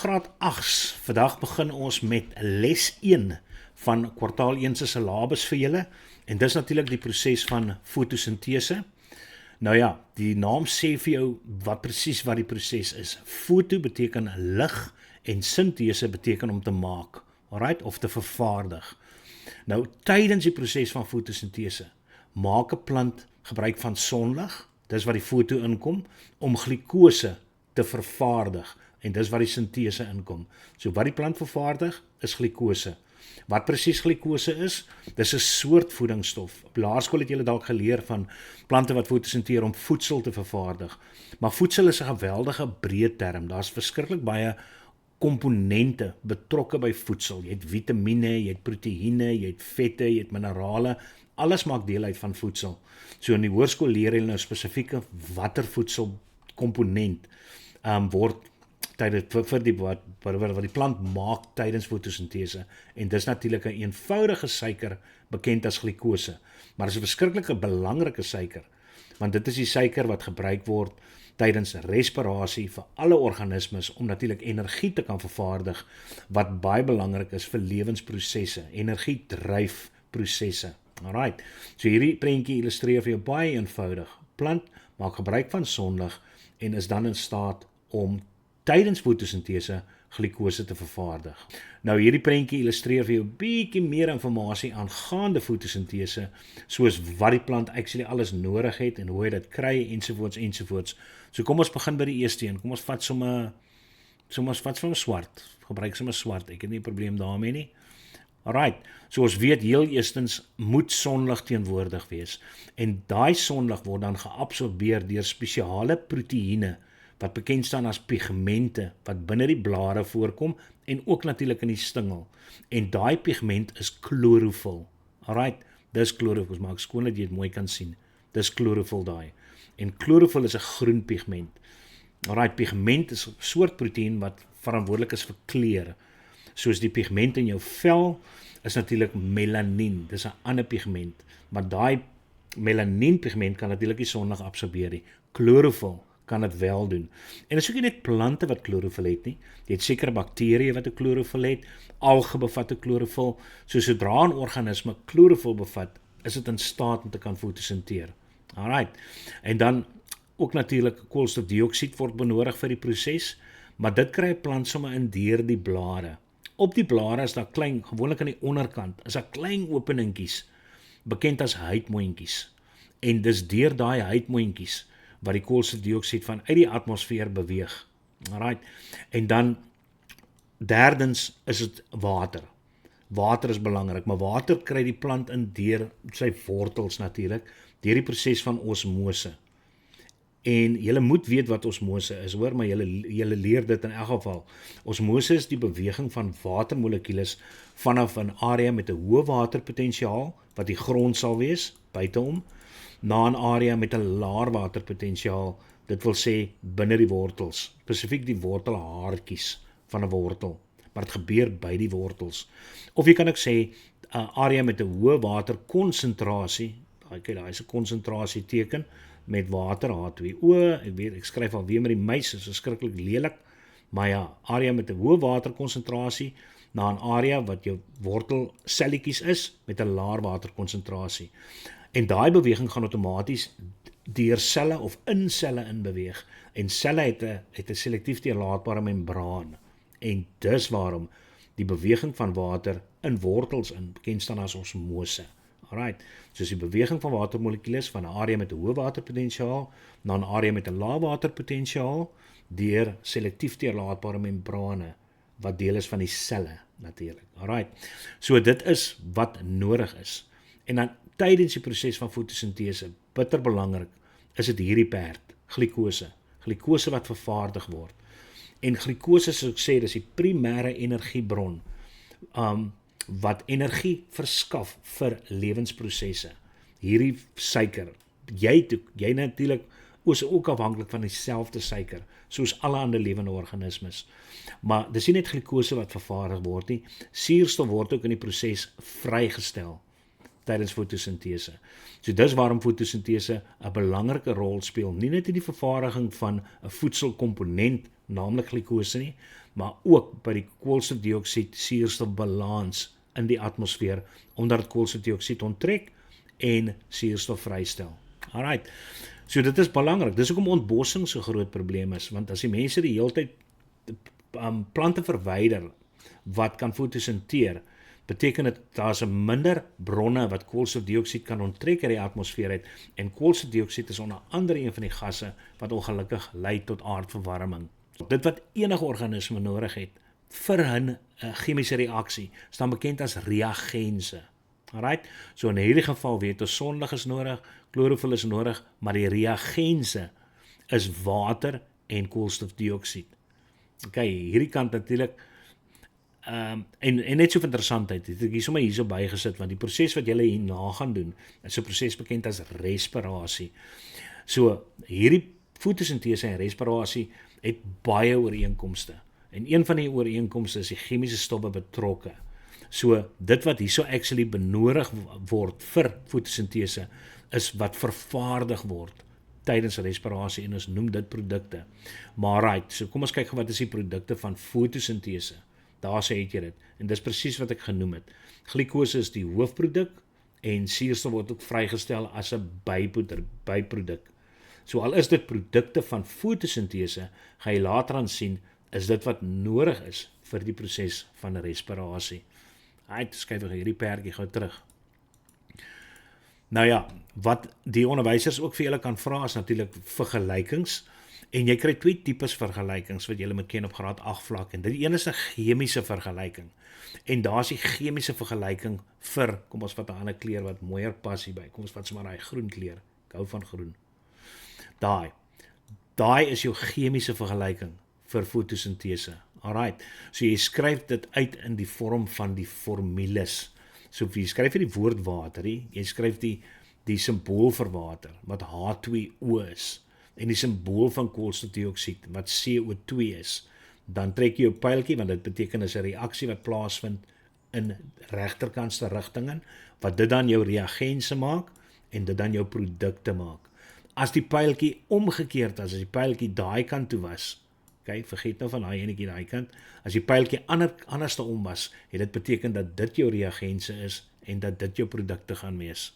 graad 8. Vandag begin ons met les 1 van kwartaal 1 se syllabus vir julle. En dis natuurlik die proses van fotosintese. Nou ja, die naam sê vir jou wat presies wat die proses is. Foto beteken lig en sintese beteken om te maak, alright, of te vervaardig. Nou, tydens die proses van fotosintese maak 'n plant gebruik van sonlig, dis wat die foto inkom, om glikose te vervaardig. En dis waar die sintese inkom. So wat die plant vervaardig, is glikose. Wat presies glikose is? Dis 'n soort voedingsstof. Op laerskool het julle dalk geleer van plante wat fotosinteer om voedsel te vervaardig. Maar voedsel is 'n geweldige breë term. Daar's verskriklik baie komponente betrokke by voedsel. Jy het vitamiene, jy het proteïene, jy het vette, jy het minerale. Alles maak deel uit van voedsel. So in die hoërskool leer jy nou spesifieke watter voedselkomponent word tydens wat die plant maak tydens fotosintese. En dis natuurlik 'n eenvoudige suiker bekend as glikose. Maar dis 'n verskriklike belangrike suiker, want dit is die suiker wat gebruik word tydens respirasie vir alle organismes om natuurlik energie te kan vervaardig, wat baie belangrik is vir lewensprosesse. Energie dryf prosesse. Alright. So hierdie prentjie illustreer vir jou baie eenvoudig. Plant maak gebruik van sonlig en is dan in staat om tydens fotosintese glikose te vervaardig. Nou hierdie prentjie illustreer vir jou bietjie meer inligting aangaande fotosintese, soos wat die plant actually alles nodig het en hoe hy dit kry ensovoorts. So kom ons begin by die eerste een. Kom ons vat sommer swart. Gebruik sommer swart. Ek het nie 'n probleem daarmee nie. Alright. So ons weet heel eerstens moet sonlig teenwoordig wees. En daai sonlig word dan geabsorbeer deur spesiale proteïene wat bekend staan as pigmente, wat binne die blare voorkom, en ook natuurlik in die stingel. En daai pigment is chlorofill. Alright, dis chlorofill, maak skoon dat jy dit mooi kan sien. Dis chlorofill daai. En chlorofill is 'n groen pigment. Alright, pigment is 'n soort proteïen wat verantwoordelik is vir kleur. Soos die pigment in jou vel is natuurlik melanien, dis 'n ander pigment. Maar daai melanien pigment kan natuurlik nie sonlig absorbeer nie. Chlorofill kan dit wel doen. En dit is ook nie net plante wat chlorofill het nie. Jy het sekere bakterieë wat 'n chlorofill het, alge bevat 'n chlorofill. So sodra 'n organisme chlorofill bevat, is dit in staat om te kan fotosinteer. Alright. En dan ook natuurlik koolstofdioksied word benodig vir die proses, maar dit kry 'n plant sommer in deur die blare. Op die blare is daar klein, gewoonlik aan die onderkant, is daar klein openingkies, bekend as huidmondjies. En dis deur daai huidmondjies wat die koolstofdioksied van uit die atmosfeer beweeg. Alright. En dan derdens is dit water. Water is belangrik, maar water kry die plant in deur sy wortels natuurlik, deur die proses van osmose. En julle moet weet wat osmose is, hoor, maar julle leer dit in elk geval. Osmose is die beweging van watermolekules vanaf 'n area met 'n hoë waterpotensiaal, wat die grond sal wees, buiteom, na 'n area met 'n laer waterpotensiaal, dit wil sê binne die wortels, spesifiek die wortelhaartjies van 'n wortel, maar dit gebeur by die wortels. Of jy kan ook sê 'n area met 'n hoë waterkonsentrasie, daai is 'n konsentrasie teken met water H2O. Ek weet ek skryf alweer met die muis, is verskriklik lelik, maar ja, area met 'n hoë waterkonsentrasie na 'n area wat jou wortelselletjies is met 'n laer waterkonsentrasie. En daai beweging gaan outomaties deur selle of in selle in beweeg. En selle het 'n selektief deurlaatbare membraan. En dis waarom die beweging van water in wortels bekend staan as osmose. Alright, soos die beweging van watermolekules van 'n area met 'n hoë waterpotensiaal na 'n area met 'n lae waterpotensiaal deur selektief deurlaatbare membrane wat deel is van die selle natuurlik. Alright. So dit is wat nodig is. En dan tydens die proses van fotosintese, bitter belangrik, is dit hierdie perd, glikose. Glikose wat vervaardig word. En glikose, soos ek sê, dis die primêre energiebron wat energie verskaf vir lewensprosesse. Hierdie suiker, jy natuurlik is ook afhanklik van dieselfde suiker, soos alle ander lewende organismes. Maar dis nie net glikose wat vervaardig word nie, suurstof word ook in die proses vrygestel tydens fotosintese. So dis waarom fotosintese 'n belangrike rol speel, nie net in die vervaardiging van 'n voedselkomponent, naamlik glikose nie, maar ook by die koolstofdioksied suurstofbalans in die atmosfeer, omdat dit koolstofdioksied onttrek en suurstof vrystel. Alright, so dit is belangrik, dis hoekom ontbossing so groot probleem is, want as die mense die hele tyd plante verwyder wat kan fotosinteer, beteken dit daar's 'n minder bronne wat koolstofdioksied kan onttrek uit die atmosfeer uit, en koolstofdioksied is onder andere een van die gasse wat ongelukkig lei tot aardverwarming. Dit wat enige organisme nodig het vir 'n chemiese reaksie staan bekend as reagense. Alright, so in hierdie geval weet ons sonlig is nodig, chlorofil is nodig, maar die reagense is water en koolstofdioksied. Okay, hierdie kant natuurlik en net so van interessantheid, het ek hier sommer hierso bygesit, want die proses wat julle hierna gaan doen, is 'n proses bekend as respirasie. So, hierdie fotosintese en respirasie het baie ooreenkomste, en een van die ooreenkomste is die chemiese stowwe betrokke. So, dit wat hierso actually benodig word vir fotosintese, is wat vervaardig word tydens respirasie, en ons noem dit produkte. Maar right, so kom ons kyk wat is die produkte van fotosintese. Daar sê het jy dit, en dis presies wat ek genoem het. Glikose is die hoofproduk, en suurstof word ook vrygestel as 'n byproduk. So al is dit produkte van fotosintese, gaan jy later aan sien, is dit wat nodig is vir die proses van respirasie. Skuif ek hierdie perdjie gou terug. Nou ja, wat die onderwysers ook vir julle kan vra is natuurlik vergelykings, en jy kry 2 tipes vergelykings wat julle moet ken op graad 8 vlak, en die een is 'n chemiese vergelyking, en daar is die chemiese vergelyking vir, kom ons vat 'n ander kleur wat mooier pas hierby, kom ons vat sommer daai groen kleur, ek hou van groen. Daai is jou chemiese vergelyking vir fotosintese. Alright, so jy skryf dit uit in die vorm van die formules. So jy skryf nie die woord water nie, jy skryf die simbool vir water, wat H2O is, en die simbool van koolstofdioksied, wat CO2 is. Dan trek jy jou pyltjie, want dit beteken is 'n reaksie wat plaasvind in regterkantste rigtinge, wat dit dan jou reagense maak, en dit dan jou produkte maak. As die pyltjie omgekeerd as die pyltjie daai kant toe was, okay, vergeet nou van daai enetjie daai kant, as die pyltjie anderste om was, het dit beteken dat dit jou reagense is, en dat dit jou produkte gaan wees.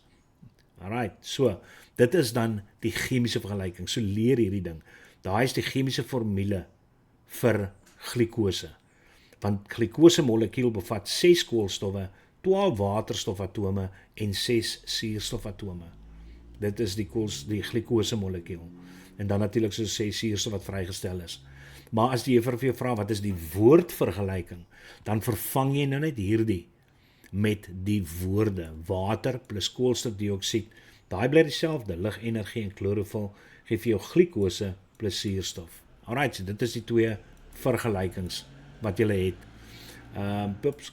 Alright, so, dit is dan die chemiese vergelyking, so leer hierdie ding. Daai is die chemiese formule vir glikose, want glikose molekuul bevat 6 koolstowwe, 12 waterstofatome en 6 suurstofatome. Dit is die glikose molekuul, en dan natuurlik so 6 suurstof wat vrygestel is. Maar as die juffrou vir jou vra, wat is die woordvergelyking, dan vervang jy nou net hierdie met die woorde, water plus koolstofdioksied, daai bly dieselfde, ligenergie en chlorofil, gee vir jou glikose plus suurstof. Alright, so dit is die 2 vergelykings wat jy het.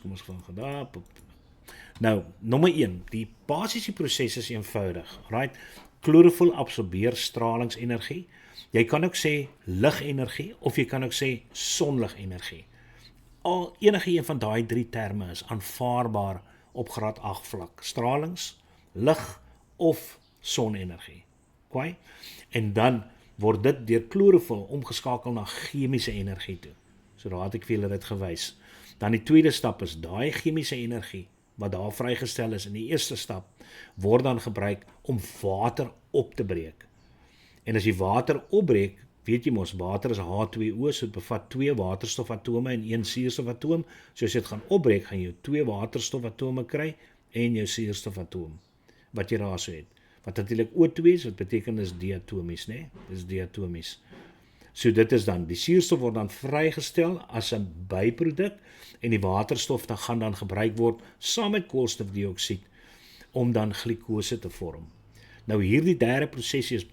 Kom ons gaan daar. Nou, nommer 1, die basiese proses is eenvoudig. Alright, chlorofil absorbeer stralingsenergie. Jy kan ook sê ligenergie, of jy kan ook sê sonligenergie. Enige een van daai 3 terme is aanvaarbaar op graad 8 vlak. Stralings, lig of sonenergie. Okay? En dan word dit deur chlorofil omgeskakel na chemiese energie toe. So daar het ek vir julle dit gewys. Dan die tweede stap is daai chemiese energie wat daar vrygestel is in die eerste stap, word dan gebruik om water op te breek. En as jy water opbreek, weet jy mos, water is H2O, so dit bevat 2 waterstofatome en 1 suurstofatoom. So as jy dit gaan opbreek, gaan jy 2 waterstofatome kry en jou suurstofatoom, wat jy daar so het. Wat natuurlik O2 is, wat beteken is diatomies, né? Dis diatomies. So dit is dan, die suurstof word dan vrygestel as 'n byproduk, en die waterstof dan gaan dan gebruik word saam met koolstofdioksied om dan glikose te vorm. Nou hierdie derde proses is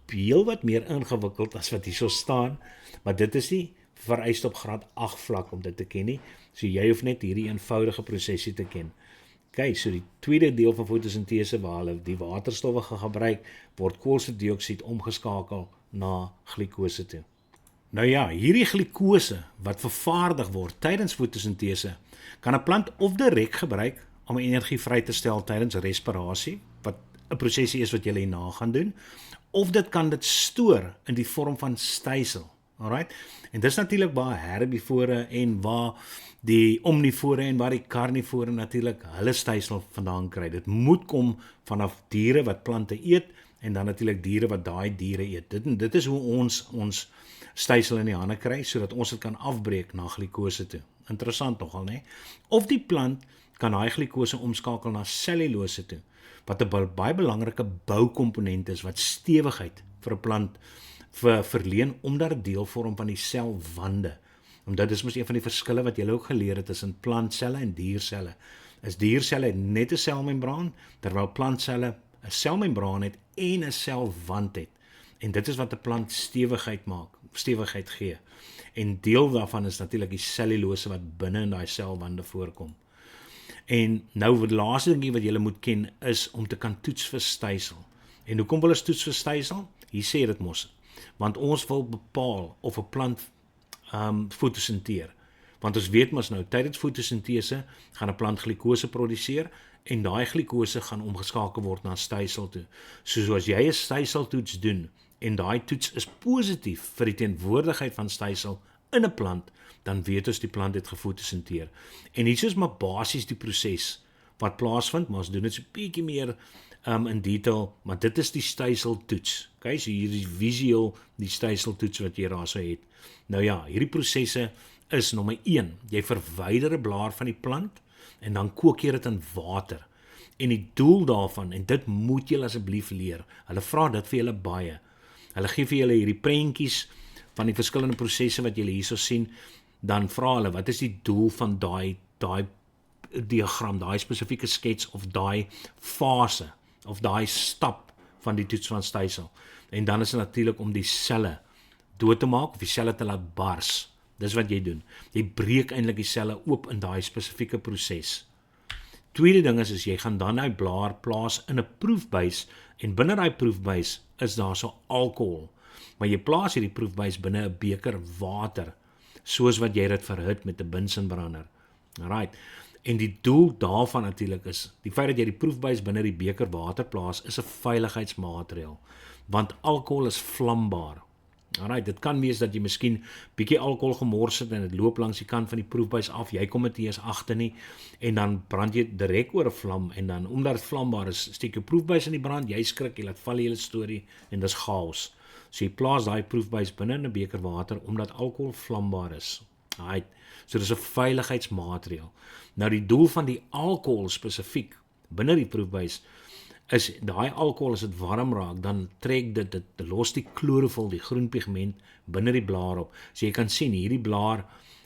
heel wat meer ingewikkeld as wat hierso staan, maar dit is nie vereis op graad 8 vlak om dit te ken nie, so jy hoef net hierdie eenvoudige prosesie te ken. Okay, so die tweede deel van fotosintese waar hulle die waterstowwe gebruik, word koolstofdioksied omgeskakel na glikose toe. Nou ja, hierdie glikose wat vervaardig word tydens fotosintese, kan 'n plant of direk gebruik om energie vry te stel tydens respirasie, wat 'n prosesie is wat jy hierna gaan doen, of dit kan dit stoor in die vorm van stysel. Alright? En dis natuurlik waar herbivore en waar die omnivore en waar die karnivore natuurlik hulle stysel vandaan kry. Dit moet kom vanaf diere wat plante eet en dan natuurlik diere wat daai diere eet. Dit is hoe ons stysel in die hande kry sodat ons dit kan afbreek na glikose toe. Interessant nogal, né? Of die plant kan daai glikose omskakel na cellulose toe, wat 'n baie belangrike boukomponent is wat stewigheid vir 'n plant verleen omdat dit deel vorm van die selwande. Omdat dit is mos een van die verskille wat jy ook geleer het tussen plantselle en dierselle. Is dierselle net 'n selmembraan, terwyl plantselle 'n selmembraan het en 'n selwand het. En dit is wat 'n plant stewigheid gee. En deel daarvan is natuurlik die cellulose wat binne in daai selwande voorkom. En nou die laaste ding wat jy moet ken is om te kan toets vir stysel. En hoekom wil ons toets vir stysel? Hier sê dit mos. Want ons wil bepaal of 'n plant fotosinteer. Want ons weet mos nou, tydens fotosintese gaan 'n plant glikose produseer en daai glikose gaan omgeskakel word na stysel toe. Soos as jy 'n styseltoets doen en daai toets is positief vir die teenwoordigheid van stysel in 'n plant, dan weet ons die plant het gefotosinteer. En hier is maar basies die proses wat plaasvind, maar ons doen dit so 'n bietjie meer in detail, maar dit is die styseltoets. Okay, so hier is visueel die styseltoets wat jy daar so het. Nou ja, hierdie prosesse is nommer 1, jy verwyder 'n blaar van die plant en dan kook jy dit in water. En die doel daarvan, en dit moet jy asseblief leer, hulle vra dit vir julle baie. Hulle gee vir julle hierdie prentjies van die verskillende prosesse wat julle hierso sien, dan vra hulle, wat is die doel van daai diagram, daai spesifieke skets of daai fase of daai stap van die toets van stysel. En dan is dit natuurlik om die selle dood te maak of die selle te laat bars. Dis wat jy doen. Jy breek eintlik die selle oop in daai spesifieke proses. Tweede ding is jy gaan dan daai blaar plaas in 'n proefbuis en binne daai proefbuis is daar so alkohol. Maar jy plaas hierdie proefbuis binne 'n beker water, soos wat jy dit verhit met 'n Bunsenbrander. Alright. En die doel daarvan natuurlik is, die feit dat jy die proefbuis binne die beker water plaas, is 'n veiligheidsmaatreël, want alkohol is vlambaar. Alright, dit kan wees dat jy miskien bietjie alkohol gemors het en dit loop langs die kant van die proefbuis af, jy kom dit nie eens agter nie, en dan brand jy direk oor 'n vlam, en dan, omdat dit vlambaar is, steek jou proefbuis in die brand, jy skrik, jy laat val die hele storie, en dis chaos. So jy plaas daai proefbuis binne in 'n beker water, omdat alkohol vlambaar is. Alright, so dis 'n veiligheidsmaatreël. Nou die doel van die alkohol spesifiek binne die proefbuis is daai alkohol, as dit warm raak, dan trek dit los die klorofil, die groen pigment binne die blaar op. So jy kan sien hierdie blaar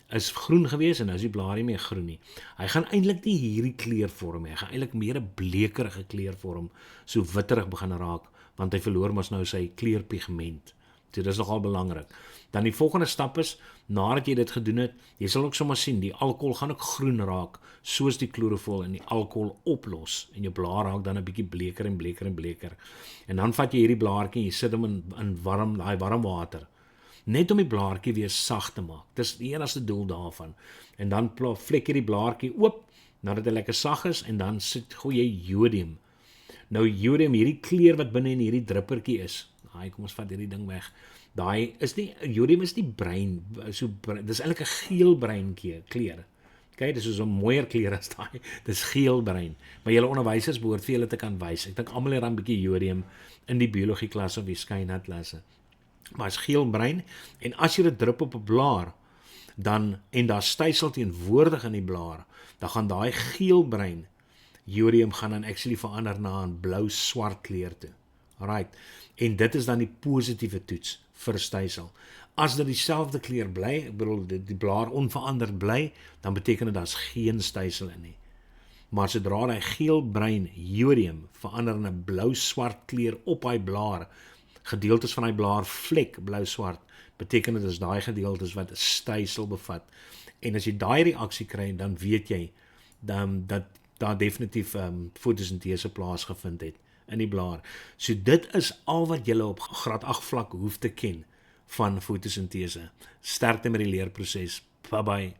is groen gewees en nou is die blaar nie meer groen nie. Hy gaan eintlik nie hierdie kleur vorm nie. Hy gaan eintlik meer 'n blekerige kleur vorm, so witterig begin raak, want hy verloor mos nou sy kleurpigment. So dis nogal belangrik. Dan die volgende stap is, nadat jy dit gedoen het, jy sal ook sommer sien, die alkohol gaan ook groen raak, soos die klorofil en die alkohol oplos, en jou blaar raak dan 'n bietjie bleker en bleker en bleker. En dan vat jy hierdie blaartjie en jy sit hom in warm water, net om die blaartjie weer sag te maak. Dis die enigste doel daarvan. En dan vlek jy die blaartjie oop, nadat hy lekker sag is, en dan gooi jy jodium. Nou jodium, hierdie kleur wat binne in hierdie druppertjie is, kom ons vat hierdie ding weg. Jodium is nie bruin, dis eintlik 'n geelbruin kleur. Okay, dis soos 'n mooier kleur as daai. Dis geelbruin. Maar julle onderwysers behoort vir julle te kan wys. Ek dink almal het dan 'n bietjie jodium in die biologie klas of die skynatlasse. Maar is geelbruin, en as jy dit drup op 'n blaar, en daar stysel teenwoordig in die blaar, dan gaan daai geelbruin jodium gaan dan actually verander na 'n blou-swart kleur toe. Alright, en dit is dan die positiewe toets vir stysel. As dit dieselfde kleur bly, ek bedoel die blaar onveranderd bly, dan beteken dit daar's geen stysel in nie. Maar sodra hy geelbruin jodium verander in 'n blou-swart kleur op hy blaar, gedeeltes van hy blaar vlek blou-swart, beteken dit is daai gedeeltes wat 'n stysel bevat. En as jy daai reaksie kry, dan weet jy dat daar definitief fotosintese plaasgevind het in die blaar. So dit is al wat jy op graad 8 vlak hoef te ken van fotosintese. Sterkte met die leerproses. Bye bye.